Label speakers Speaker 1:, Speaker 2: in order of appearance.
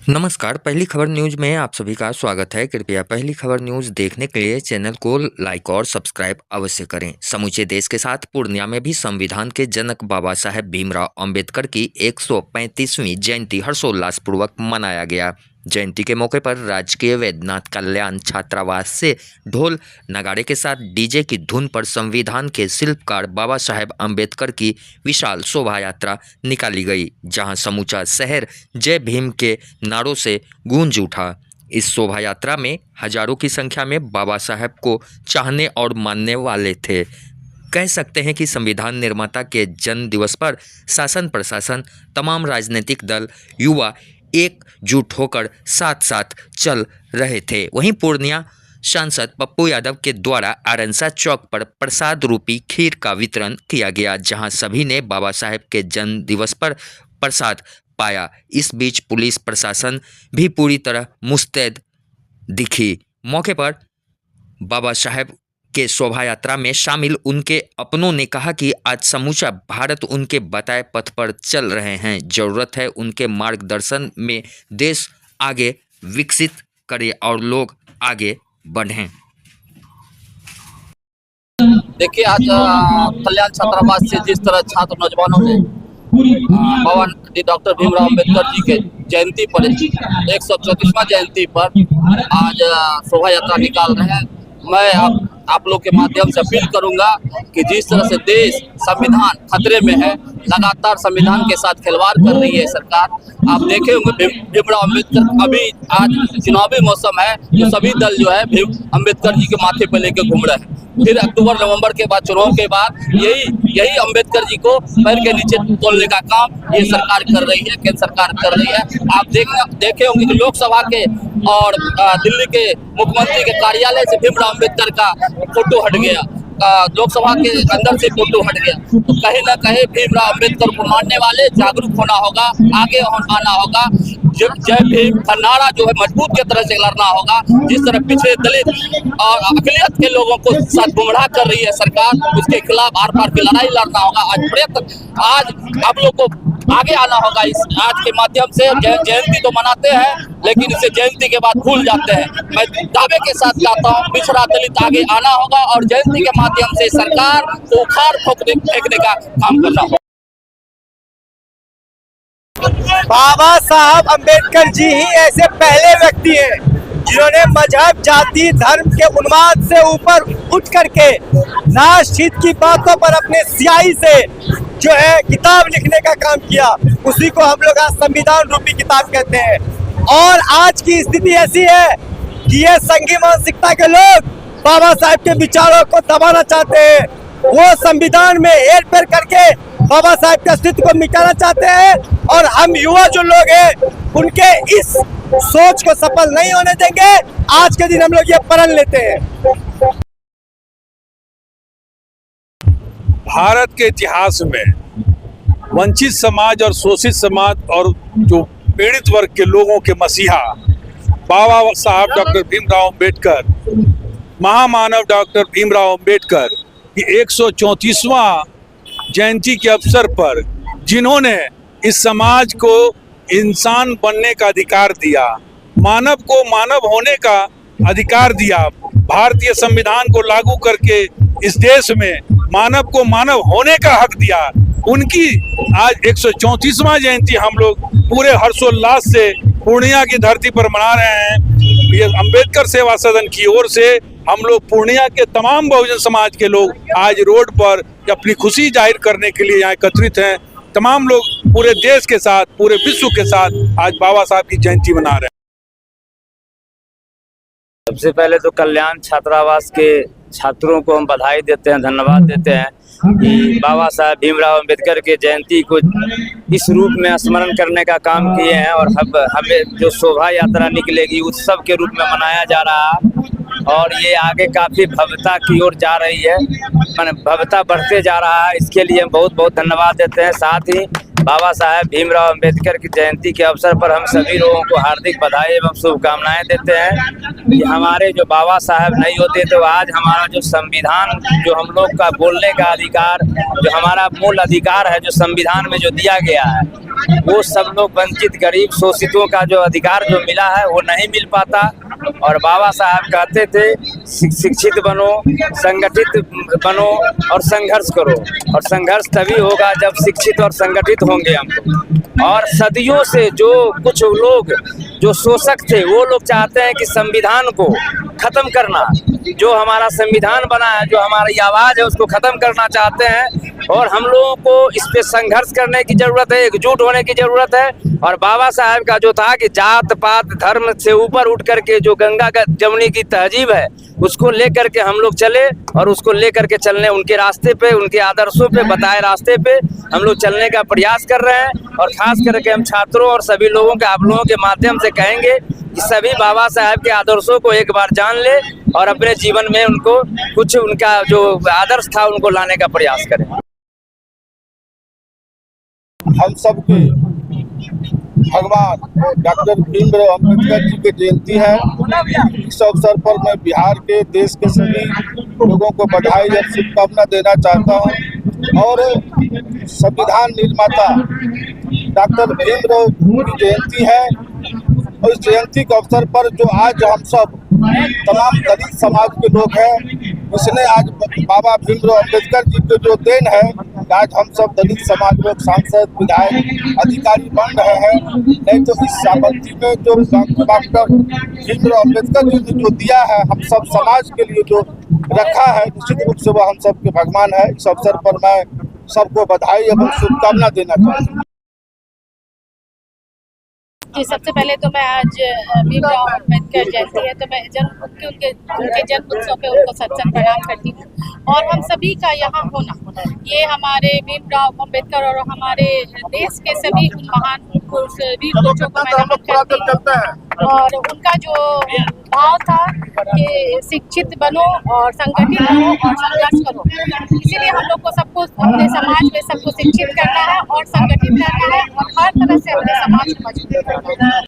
Speaker 1: नमस्कार, पहली खबर न्यूज़ में आप सभी का स्वागत है। कृपया पहली खबर न्यूज़ देखने के लिए चैनल को लाइक और सब्सक्राइब अवश्य करें। समूचे देश के साथ पूर्णिया में भी संविधान के जनक बाबा साहेब भीमराव अंबेडकर की 135वीं जयंती हर्षोल्लासपूर्वक मनाया गया। जयंती के मौके पर राजकीय वैद्यनाथ कल्याण छात्रावास से ढोल नगाड़े के साथ डीजे की धुन पर संविधान के शिल्पकार बाबा साहेब अंबेडकर की विशाल शोभा यात्रा निकाली गई, जहां समूचा शहर जय भीम के नारों से गूंज उठा। इस शोभा यात्रा में हजारों की संख्या में बाबा साहेब को चाहने और मानने वाले थे। कह सकते हैं कि संविधान निर्माता के जन्म दिवस पर शासन प्रशासन, तमाम राजनीतिक दल, युवा एकजुट होकर साथ साथ चल रहे थे। वहीं पूर्णिया सांसद पप्पू यादव के द्वारा आरंसा चौक पर प्रसाद रूपी खीर का वितरण किया गया, जहां सभी ने बाबा साहेब के जन्म दिवस पर प्रसाद पाया। इस बीच पुलिस प्रशासन भी पूरी तरह मुस्तैद दिखी। मौके पर बाबा साहेब के शोभा यात्रा में शामिल उनके अपनों ने कहा कि आज समूचा भारत उनके बताए पथ पर चल रहे हैं। जरूरत है उनके मार्गदर्शन में देश आगे विकसित करे और लोग आगे बढ़ें।
Speaker 2: देखिए, आज कल्याण छात्रावास से जिस तरह छात्र नौजवानों ने बाबा डॉक्टर भीमराव अंबेडकर जी के जयंती पर 134वां जयंती पर आज शोभा यात्रा निकाल रहे हैं। मैं आप लोग के माध्यम से अपील करूंगा कि जिस तरह से देश संविधान खतरे में है, लगातार संविधान के साथ खिलवाड़ कर रही है सरकार। आप देखे होंगे भीमराव अंबेडकर, अभी आज चुनावी मौसम है तो सभी दल जो है भीम अंबेडकर जी के माथे पर लेके घूम रहे हैं। फिर अक्टूबर नवंबर के बाद चुनाव के बाद यही अंबेडकर जी को पैर के नीचे तोड़ने का काम ये सरकार कर रही है, केंद्र सरकार कर रही है। आप देखे होंगे कि लोकसभा के और दिल्ली के मुख्यमंत्री के कार्यालय से भीमराव अंबेडकर का फोटो हट गया, लोकसभा के अंदर से फोटो हट गया। तो कहीं ना कहीं भीमराव अंबेडकर को मानने वाले जागरूक होना होगा, आगे आना होगा। जय भीम का नारा जो है मजबूत की तरह से लड़ना होगा। जिस तरह पिछड़े दलित और अकलियत के लोगों को साथ गुमराह कर रही है सरकार, उसके खिलाफ आर पार की लड़ाई लड़ना होगा। आज आप लोग को आगे आना होगा। इस आज के माध्यम से जयंती तो मनाते हैं, लेकिन इसे जयंती के बाद भूल जाते हैं। मैं दावे के साथ कहता हूँ, पिछड़ा दलित आगे आना होगा और जयंती के माध्यम से सरकार को उखाड़ फेंकने का काम करना होगा।
Speaker 3: बाबा साहब अंबेडकर जी ही ऐसे पहले व्यक्ति हैं जिन्होंने मजहब, जाति, धर्म के उन्माद से ऊपर उठ करके नास्तिक की बातों पर अपने स्याही से जो है किताब लिखने का काम किया। उसी को हम लोग आज संविधान रूपी किताब कहते हैं। और आज की स्थिति ऐसी है कि ये संघी मानसिकता के लोग बाबा साहब के विचारों को दबाना चाहते हैं। वो संविधान में हेर फेर करके बाबा साहब के अस्तित्व को मिटाना चाहते हैं और हम युवा जो लोग हैं उनके इस सोच को सफल नहीं होने देंगे। आज के दिन हम लोग ये प्रण लेते हैं।
Speaker 4: भारत के इतिहास में वंचित समाज और शोषित समाज और जो पीड़ित वर्ग के लोगों के मसीहा बाबा साहब डॉक्टर भीमराव अंबेडकर, महामानव डॉक्टर भीमराव अंबेडकर की 134वां जयंती के अवसर पर जिन्होंने इस समाज को इंसान बनने का अधिकार दिया, मानव को मानव होने का अधिकार दिया, भारतीय संविधान को लागू करके इस देश में मानव को मानव होने का हक दिया, उनकी आज 134वां जयंती हम लोग पूरे हर्षोल्लास से पूर्णिया की धरती पर मना रहे हैं। ये अंबेडकर सेवा सदन की ओर से हम लोग पूर्णिया के तमाम बहुजन समाज के लोग आज रोड पर अपनी खुशी जाहिर करने के लिए यहाँ एकत्रित हैं। तमाम लोग पूरे देश के साथ, पूरे विश्व के साथ आज बाबा साहब की जयंती मना रहे हैं।
Speaker 5: सबसे पहले तो कल्याण छात्रावास के छात्रों को हम बधाई देते हैं, धन्यवाद देते हैं कि बाबा साहब भीमराव अंबेडकर के जयंती को इस रूप में स्मरण करने का काम किए हैं। और हमें जो शोभा यात्रा निकलेगी उत्सव के रूप में मनाया जा रहा है और ये आगे काफ़ी भव्यता की ओर जा रही है, माने भव्यता बढ़ते जा रहा है। इसके लिए हम बहुत बहुत धन्यवाद देते हैं। साथ ही बाबा साहेब भीमराव अंबेडकर की जयंती के अवसर पर हम सभी लोगों को हार्दिक बधाई एवं शुभकामनाएं देते हैं कि हमारे जो बाबा साहेब नहीं होते तो आज हमारा जो संविधान, जो हम लोग का बोलने का अधिकार, जो हमारा मूल अधिकार है जो संविधान में जो दिया गया है, वो सब लोग वंचित, गरीब, शोषितों का जो अधिकार जो मिला है वो नहीं मिल पाता। और बाबा साहब कहते थे शिक्षित बनो, संगठित बनो और संघर्ष करो। और संघर्ष तभी होगा जब शिक्षित और संगठित होंगे हम लोग। और सदियों से जो कुछ लोग जो शोषक थे वो लोग चाहते हैं कि संविधान को खत्म करना, जो हमारा संविधान बना है, जो हमारी आवाज़ है, उसको खत्म करना चाहते हैं। और हम लोगों को इस पे संघर्ष करने की जरूरत है, एकजुट होने की जरूरत है। और बाबा साहब का जो था कि जात पात धर्म से ऊपर उठ करके जो गंगा का जमुनी की तहजीब है उसको लेकर के हम लोग चले, और उसको लेकर के चलने, उनके रास्ते पे, उनके आदर्शों पे बताए रास्ते पे हम लोग चलने का प्रयास कर रहे हैं। और खास करके हम छात्रों और सभी लोगों के, आप लोगों के माध्यम से कहेंगे कि सभी बाबा साहब के आदर्शों को एक बार जान ले और अपने जीवन में उनको कुछ, उनका जो आदर्श था उनको लाने का प्रयास करें।
Speaker 6: हम सबके भगवान डॉक्टर भीमराव अम्बेडकर जी की जयंती है। इस अवसर पर मैं बिहार के, देश के सभी लोगों को बधाई और शुभकामना देना चाहता हूं। और संविधान निर्माता डॉक्टर भीमराव की जयंती है, और इस जयंती के अवसर पर जो आज हम सब तमाम दलित समाज के लोग हैं, उसने आज बाबा भीमराव अम्बेडकर जी के जो देन है, आज हम सब दलित समाज लोग सांसद, विधायक, अधिकारी बन रहे हैं। नहीं तो इस साबंती में जो डॉक्टर भीमराव अम्बेडकर जी ने जो दिया है हम सब समाज के लिए, जो रखा है, निश्चित रूप से वह हम सब के भगवान है। इस अवसर पर मैं सबको बधाई एवं शुभकामना देना चाहता हूँ।
Speaker 7: जी, सबसे पहले तो मैं आज भीमराव अम्बेडकर जयंती है तो मैं उनके जन्म उत्सव पे उनको सत्संग प्रणाम करती हूँ। और हम सभी का यहाँ होना, ये हमारे भीमराव अम्बेडकर और हमारे देश के सभी महान पुरुष वीर पुरुषों को मैं नमन करती हूँ। और उनका जो भाव था कि शिक्षित बनो और संगठित बनो और संघर्ष करो, इसीलिए हम लोग को सबको अपने समाज में सबको शिक्षित करना है और संगठित करना है और हर तरह से अपने समाज को मजबूत करना है।